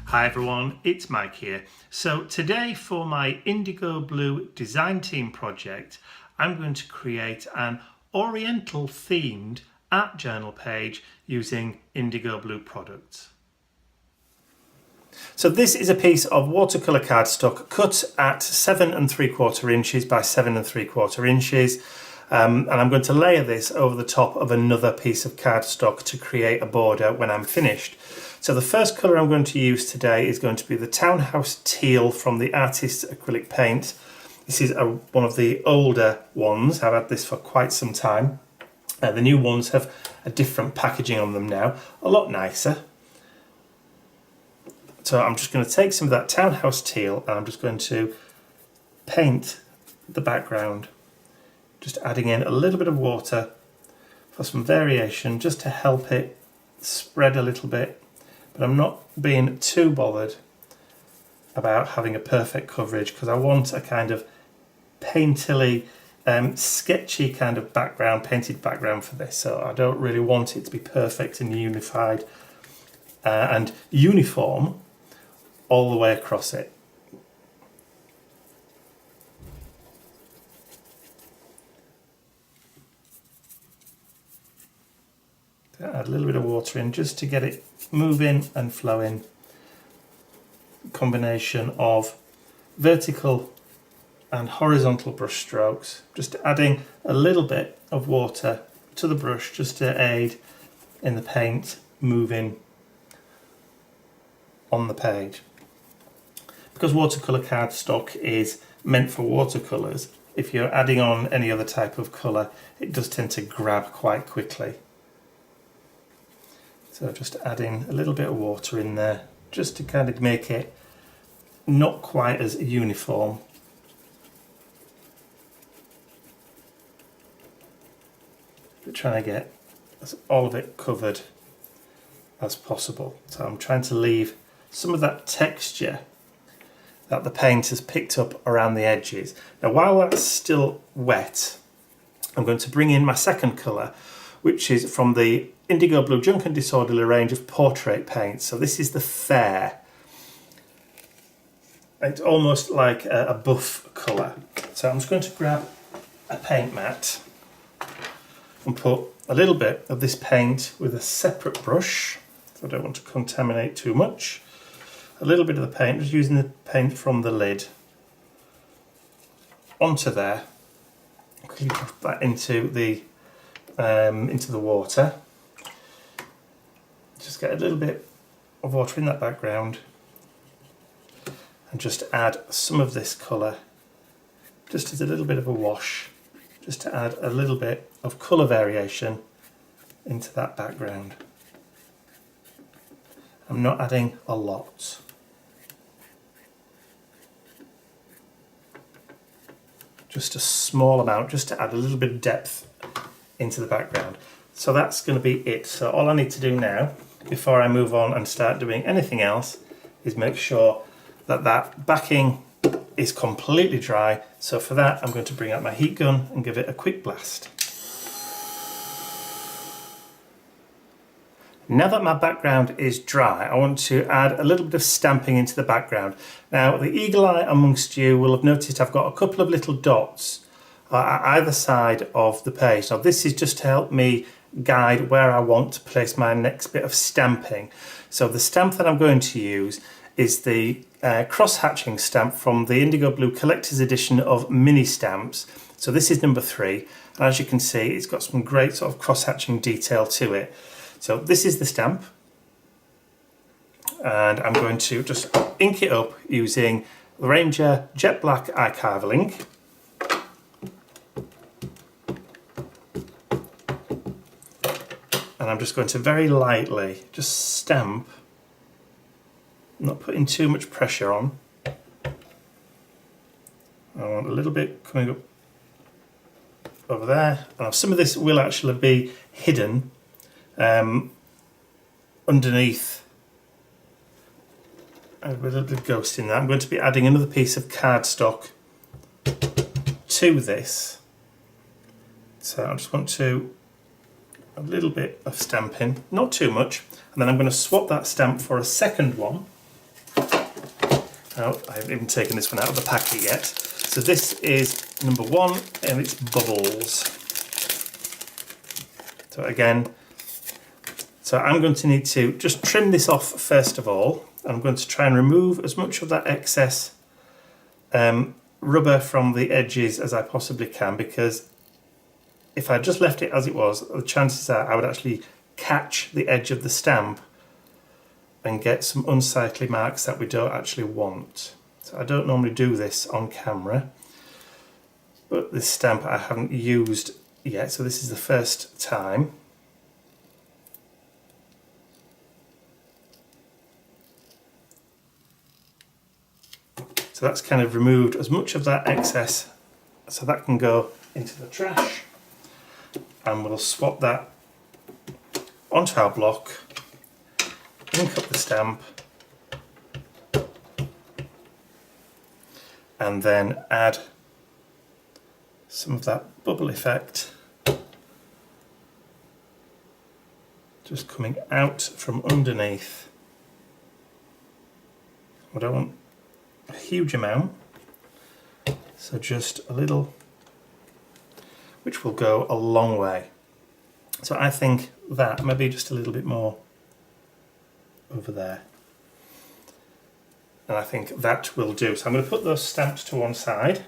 Hi everyone, it's Mike here. So today for my IndigoBlu design team project, I'm going to create an oriental themed art journal page using IndigoBlu products. So this is a piece of watercolour cardstock cut at 7 3/4 inches by 7 3/4 inches. And I'm going to layer this over the top of another piece of cardstock to create a border when I'm finished. So the first colour I'm going to use today is going to be the Townhouse Teal from the Artist's Acrylic Paint. This is one of the older ones. I've had this for quite some time. The new ones have a different packaging on them now, a lot nicer. So I'm just going to take some of that Townhouse Teal and I'm just going to paint the background. Just adding in a little bit of water for some variation, just to help it spread a little bit. But I'm not being too bothered about having a perfect coverage because I want a kind of painterly, sketchy kind of background, painted background for this. So I don't really want it to be perfect and unified and uniform all the way across it. Add a little bit of water in just to get it moving and flowing. Combination of vertical and horizontal brush strokes. Just adding a little bit of water to the brush just to aid in the paint moving on the page. Because watercolour cardstock is meant for watercolours, if you're adding on any other type of colour, it does tend to grab quite quickly. So just adding a little bit of water in there, just to kind of make it not quite as uniform. But trying to get all of it covered as possible. So I'm trying to leave some of that texture that the paint has picked up around the edges. Now while that's still wet, I'm going to bring in my second colour, which is from the IndigoBlu Junk and Disorderly range of portrait paints. So this is the Fair. It's almost like a buff colour. So I'm just going to grab a paint mat and put a little bit of this paint with a separate brush. So I don't want to contaminate too much. A little bit of the paint, just using the paint from the lid onto there. Quickly put that into the water. Just get a little bit of water in that background and just add some of this colour just as a little bit of a wash, just to add a little bit of colour variation into that background. I'm not adding a lot. Just a small amount, just to add a little bit of depth into the background. So that's going to be it. So all I need to do now, before I move on and start doing anything else, is make sure that that backing is completely dry. So for that, I'm going to bring out my heat gun and give it a quick blast. Now that my background is dry, I want to add a little bit of stamping into the background. Now, the eagle eye amongst you will have noticed I've got a couple of little dots at either side of the page. Now, this is just to help me guide where I want to place my next bit of stamping. So the stamp that I'm going to use is the cross-hatching stamp from the IndigoBlu Collector's Edition of mini stamps. So this is number 3, and as you can see, it's got some great sort of cross-hatching detail to it. So this is the stamp, and I'm going to just ink it up using the Ranger Jet Black Archival ink. And I'm just going to very lightly just stamp, not putting too much pressure on. I want a little bit coming up over there. Now some of this will actually be hidden underneath a little bit of ghost in there. I'm going to be adding another piece of cardstock to this. So I just want to a little bit of stamping, not too much, and then I'm going to swap that stamp for a second one. Oh, I haven't even taken this one out of the packet yet. So this is number 1 and it's bubbles. So again, I'm going to need to just trim this off first of all. I'm going to try and remove as much of that excess rubber from the edges as I possibly can, because if I just left it as it was, the chances are I would actually catch the edge of the stamp and get some unsightly marks that we don't actually want. So I don't normally do this on camera, but this stamp I haven't used yet, so this is the first time. So that's kind of removed as much of that excess, so that can go into the trash, and we'll swap that onto our block, ink up the stamp, and then add some of that bubble effect just coming out from underneath. I don't want a huge amount, so just a little, which will go a long way. So I think that maybe just a little bit more over there, and I think that will do. So I'm going to put those stamps to one side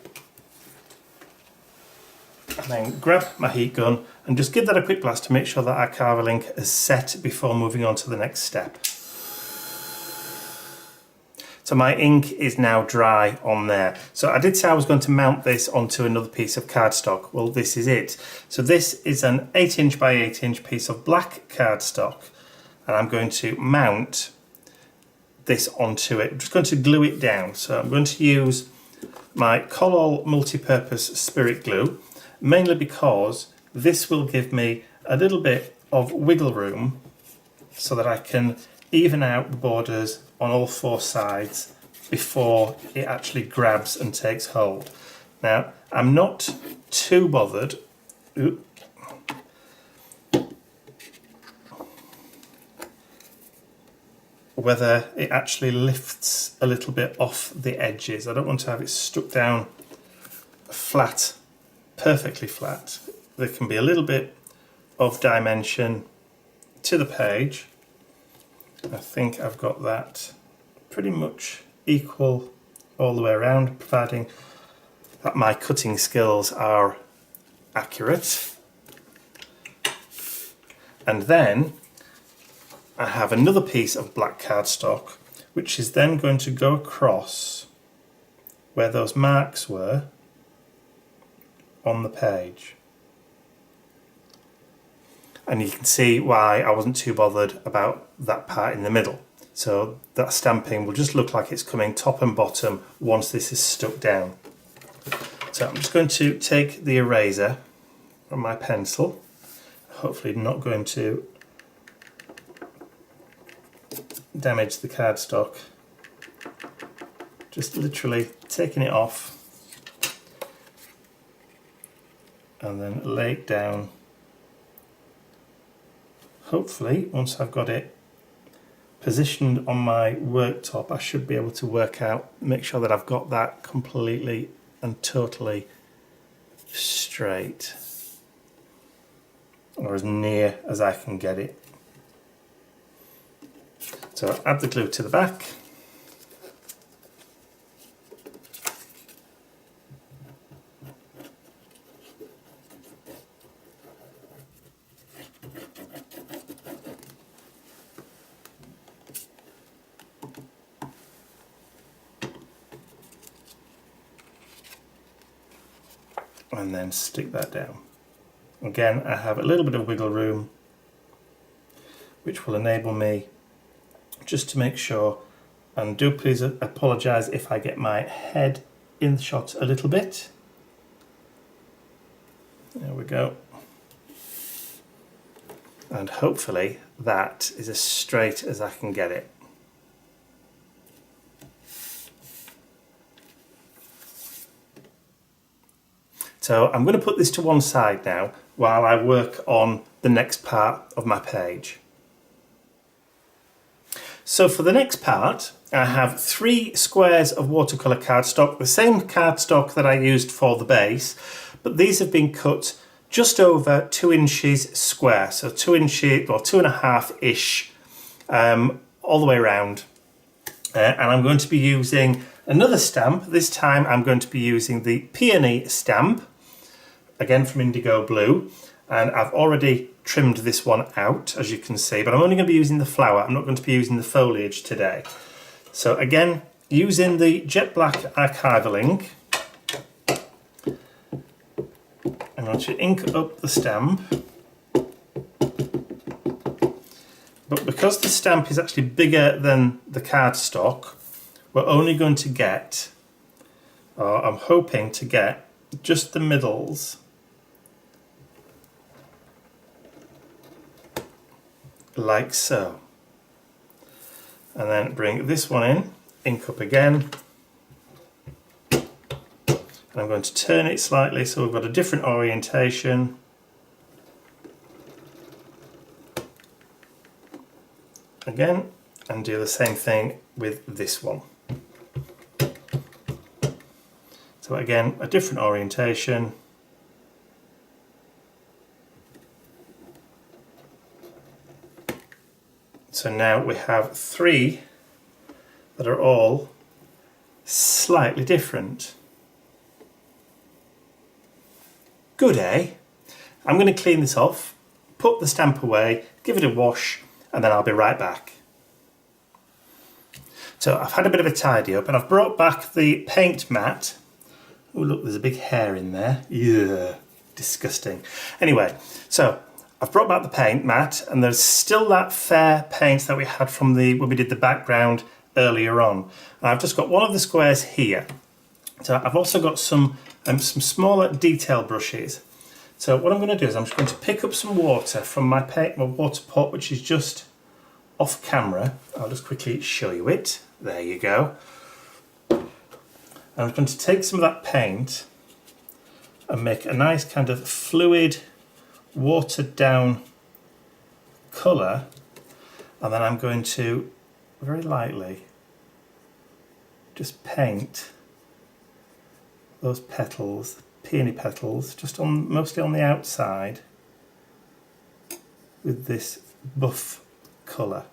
and then grab my heat gun and just give that a quick blast to make sure that our carver link is set before moving on to the next step. So my ink is now dry on there. So I did say I was going to mount this onto another piece of cardstock. Well, this is it. So this is an 8" by 8" piece of black cardstock, and I'm going to mount this onto it. I'm just going to glue it down. So I'm going to use my Collall multi-purpose spirit glue, mainly because this will give me a little bit of wiggle room so that I can even out the borders on all 4 sides before it actually grabs and takes hold. Now, I'm not too bothered whether it actually lifts a little bit off the edges. I don't want to have it stuck down flat, perfectly flat. There can be a little bit of dimension to the page. I think I've got that pretty much equal all the way around, providing that my cutting skills are accurate. And then I have another piece of black cardstock, which is then going to go across where those marks were on the page. And you can see why I wasn't too bothered about that part in the middle. So that stamping will just look like it's coming top and bottom once this is stuck down. So I'm just going to take the eraser from my pencil, hopefully not going to damage the cardstock. Just literally taking it off and then lay it down. Hopefully, once I've got it positioned on my worktop, I should be able to work out, make sure that I've got that completely and totally straight, or as near as I can get it. So add the glue to the back. And then stick that down. Again, I have a little bit of wiggle room, which will enable me just to make sure, and do please apologise if I get my head in the shot a little bit. There we go. And hopefully that is as straight as I can get it. So I'm going to put this to one side now while I work on the next part of my page. So for the next part, I have 3 squares of watercolour cardstock, the same cardstock that I used for the base, but these have been cut just over 2 inches square, so 2 inches or 2.5-ish all the way around. And I'm going to be using another stamp. This time I'm going to be using the Peony stamp, again from IndigoBlu, and I've already trimmed this one out, as you can see, but I'm only going to be using the flower. I'm not going to be using the foliage today. So again, using the jet black archival ink, I'm going to ink up the stamp. But because the stamp is actually bigger than the cardstock, we're only going to get, or I'm hoping to get, just the middles like so. And then bring this one in, ink up again. And I'm going to turn it slightly so we've got a different orientation. Again, and do the same thing with this one. So again, a different orientation. So now we have 3 that are all slightly different. Good, eh? I'm going to clean this off, put the stamp away, give it a wash, and then I'll be right back. So I've had a bit of a tidy up and I've brought back the paint mat. Oh look, there's a big hair in there. Yeah, disgusting. Anyway, so I've brought back the paint mat and there's still that fair paint that we had from when we did the background earlier on. And I've just got one of the squares here. So I've also got some smaller detail brushes. So what I'm going to do is I'm just going to pick up some water from my water pot, which is just off camera. I'll just quickly show you it. There you go. I'm going to take some of that paint and make a nice kind of fluid, watered down colour, and then I'm going to very lightly just paint those petals, peony petals, just mostly on the outside with this buff colour.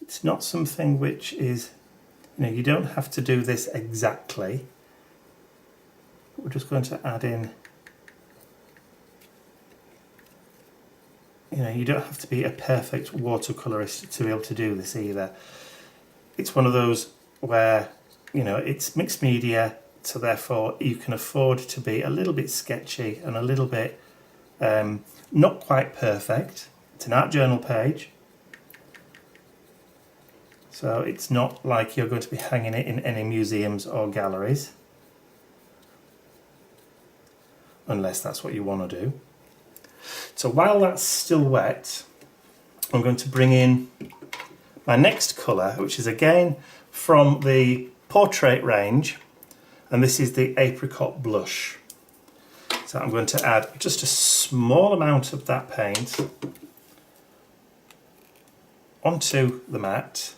It's not something which is, you don't have to do this exactly. We're just going to add in, you don't have to be a perfect watercolourist to be able to do this either. It's one of those where, it's mixed media, so therefore you can afford to be a little bit sketchy and a little bit not quite perfect. It's an art journal page, so it's not like you're going to be hanging it in any museums or galleries, unless that's what you want to do. So while that's still wet, I'm going to bring in my next colour, which is again from the Portrait range, and this is the Apricot Blush. So I'm going to add just a small amount of that paint onto the mat,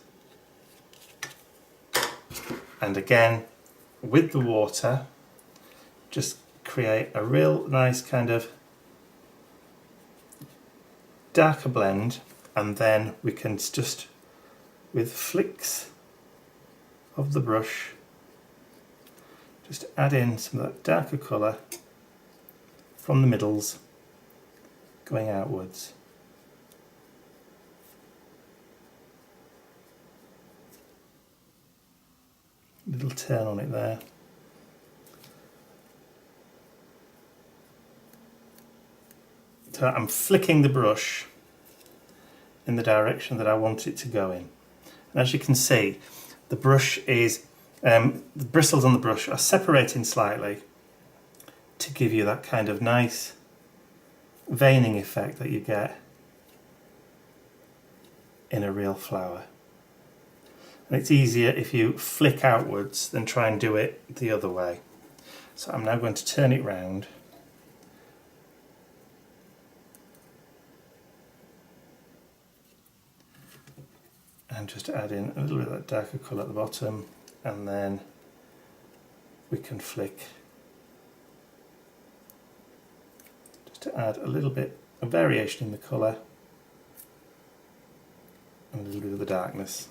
and again with the water just create a real nice kind of darker blend, and then we can just, with flicks of the brush, just add in some of that darker colour from the middles going outwards. Little turn on it there. So I'm flicking the brush in the direction that I want it to go in. And as you can see, the brush is, the bristles on the brush are separating slightly to give you that kind of nice veining effect that you get in a real flower. And it's easier if you flick outwards than try and do it the other way. So I'm now going to turn it round. And just add in a little bit of that darker colour at the bottom, and then we can flick just to add a little bit of variation in the colour and a little bit of the darkness.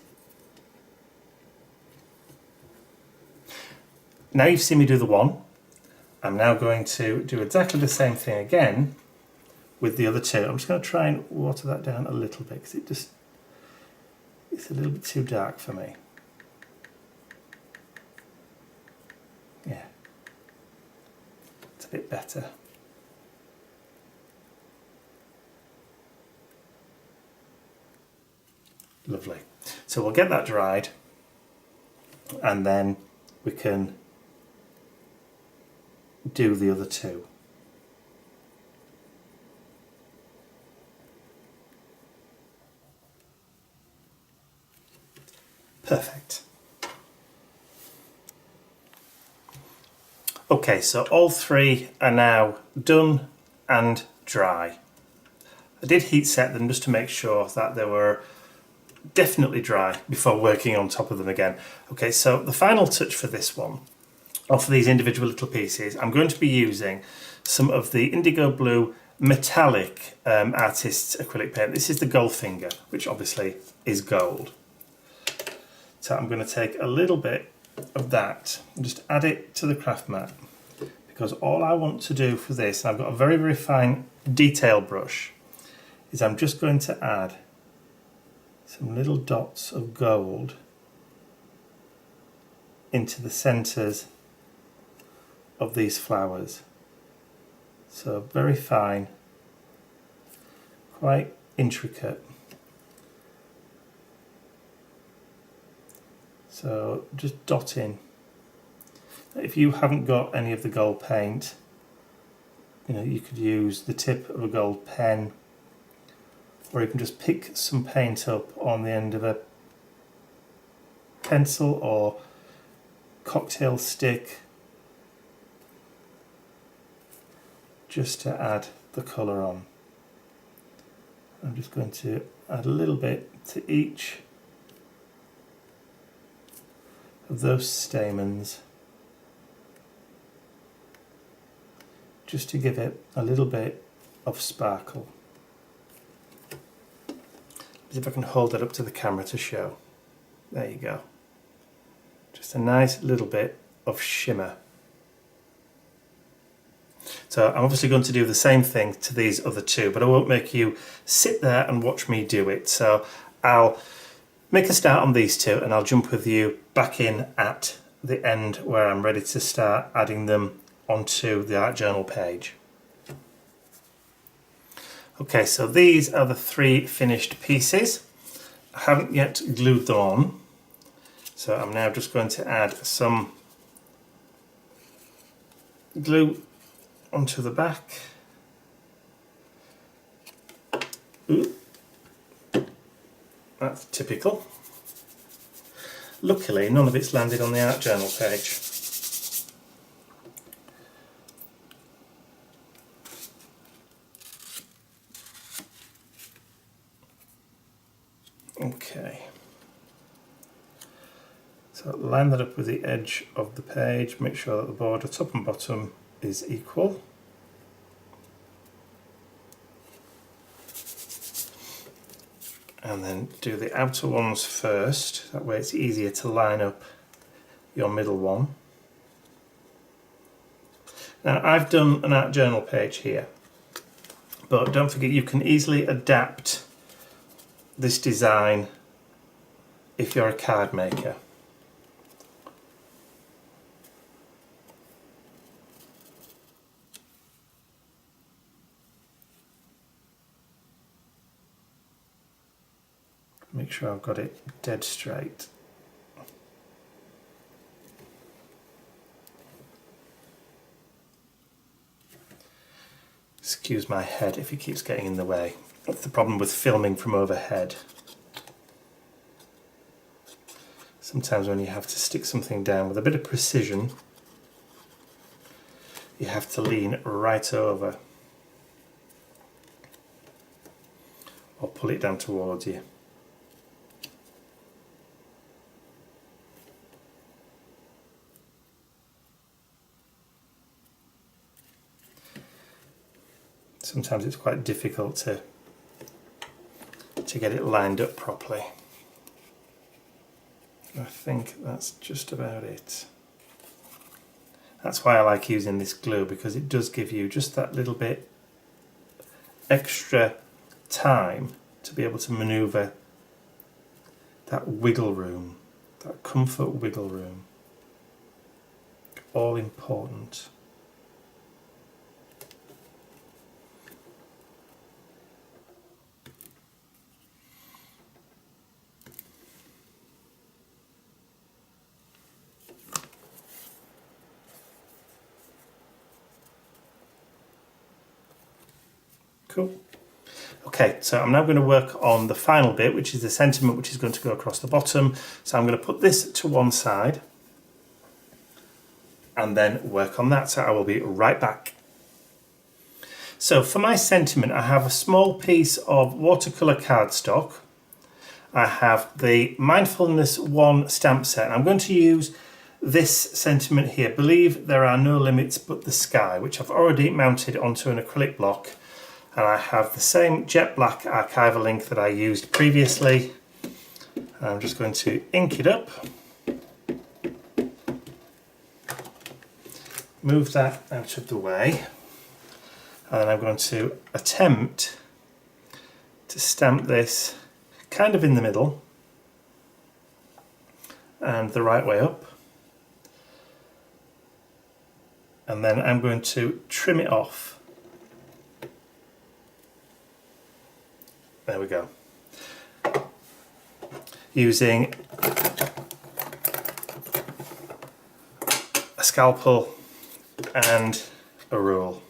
Now you've seen me do the one, I'm now going to do exactly the same thing again with the other two. I'm just going to try and water that down a little bit because it's a little bit too dark for me. Yeah, it's a bit better. Lovely. So we'll get that dried and then we can do the other two. Perfect. Okay, so all three are now done and dry. I did heat set them just to make sure that they were definitely dry before working on top of them again. Okay, so the final touch for this one, or for these individual little pieces, I'm going to be using some of the IndigoBlu metallic artist's acrylic paint. This is the Goldfinger, which obviously is gold. So I'm going to take a little bit of that and just add it to the craft mat, because all I want to do for this, and I've got a very, very fine detail brush, is I'm just going to add some little dots of gold into the centres of these flowers. So very fine, quite intricate. So just dot in. If you haven't got any of the gold paint, you could use the tip of a gold pen, or you can just pick some paint up on the end of a pencil or cocktail stick, just to add the colour on. I'm just going to add a little bit to each of those stamens, just to give it a little bit of sparkle. See if I can hold that up to the camera to show. There you go. Just a nice little bit of shimmer. So I'm obviously going to do the same thing to these other two, but I won't make you sit there and watch me do it. So I'll make a start on these two and I'll jump with you back in at the end where I'm ready to start adding them onto the art journal page. Okay, so these are the three finished pieces. I haven't yet glued them on, so I'm now just going to add some glue onto the back. Ooh. That's typical. Luckily, none of it's landed on the art journal page. Okay. So line that up with the edge of the page, make sure that the border top and bottom is equal. And then do the outer ones first, that way it's easier to line up your middle one. Now I've done an art journal page here, but don't forget you can easily adapt this design if you're a card maker. Make sure I've got it dead straight. Excuse my head if it keeps getting in the way. That's the problem with filming from overhead. Sometimes when you have to stick something down with a bit of precision, you have to lean right over or pull it down towards you. Sometimes it's quite difficult to get it lined up properly. I think that's just about it. That's why I like using this glue, because it does give you just that little bit extra time to be able to maneuver that wiggle room, that comfort wiggle room. All important. Cool. Okay, so I'm now going to work on the final bit, which is the sentiment, which is going to go across the bottom. So I'm going to put this to one side and then work on that. So I will be right back. So for my sentiment, I have a small piece of watercolour cardstock. I have the Mindfulness 1 stamp set. I'm going to use this sentiment here, Believe There Are No Limits But the Sky, which I've already mounted onto an acrylic block. And I have the same jet black archival ink that I used previously. I'm just going to ink it up. Move that out of the way. And then I'm going to attempt to stamp this kind of in the middle and the right way up. And then I'm going to trim it off. There we go. Using a scalpel and a rule.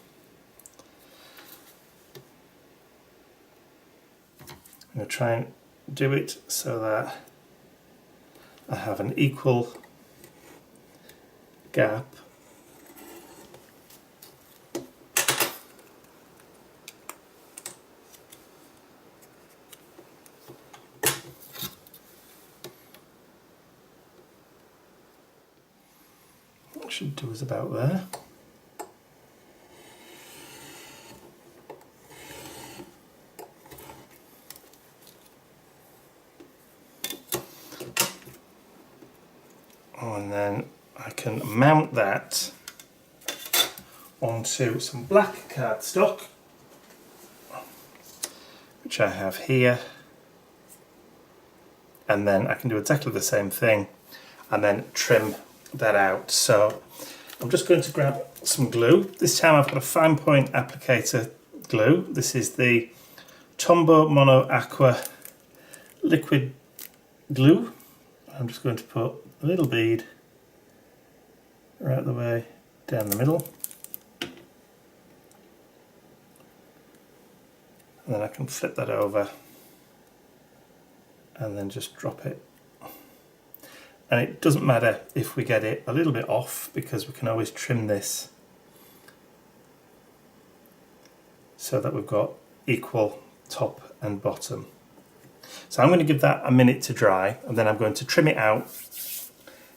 I'm going to try and do it so that I have an equal gap. Should do is about there. And then I can mount that onto some black cardstock, which I have here, and then I can do exactly the same thing and then trim that out. So I'm just going to grab some glue. This time I've got a fine point applicator glue. This is the Tombow Mono Aqua liquid glue. I'm just going to put a little bead right the way down the middle, and then I can flip that over and then just drop it. And it doesn't matter if we get it a little bit off, because we can always trim this so that we've got equal top and bottom. So I'm going to give that a minute to dry, and then I'm going to trim it out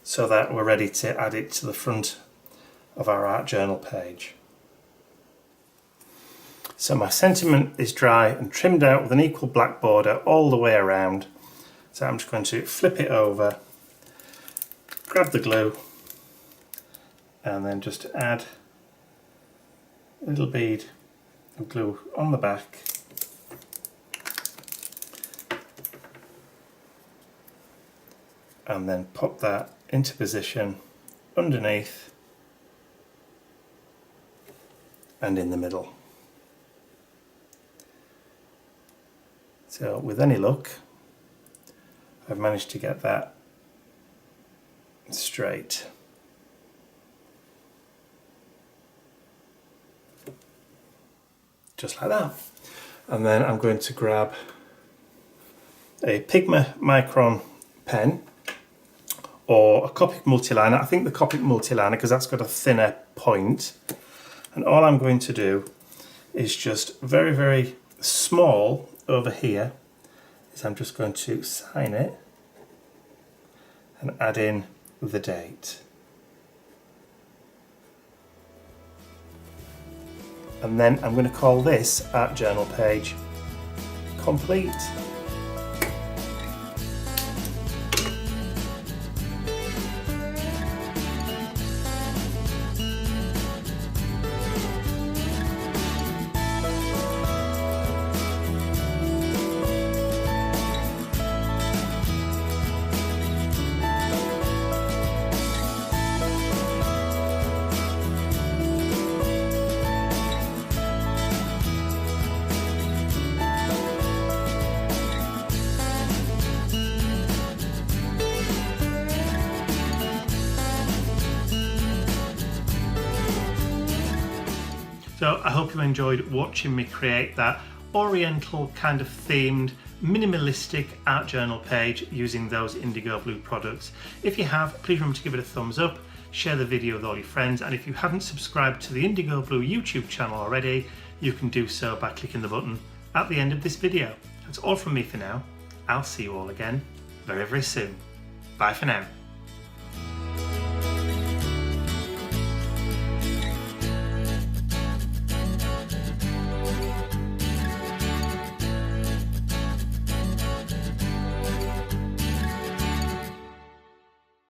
so that we're ready to add it to the front of our art journal page. So my sentiment is dry and trimmed out with an equal black border all the way around. So I'm just going to flip it over, grab the glue, and then just add a little bead of glue on the back. And then pop that into position underneath and in the middle. So with any luck, I've managed to get that straight. Just like that. And then I'm going to grab a Pigma Micron pen, or a Copic multiliner. I think the Copic multiliner, because that's got a thinner point. And all I'm going to do is just very, very small over here, is I'm just going to sign it and add in the date. And then I'm going to call this art journal page complete. So I hope you enjoyed watching me create that oriental kind of themed minimalistic art journal page using those IndigoBlu products. If you have, please remember to give it a thumbs up, share the video with all your friends, and if you haven't subscribed to the IndigoBlu YouTube channel already, you can do so by clicking the button at the end of this video. That's all from me for now. I'll see you all again very, very soon. Bye for now.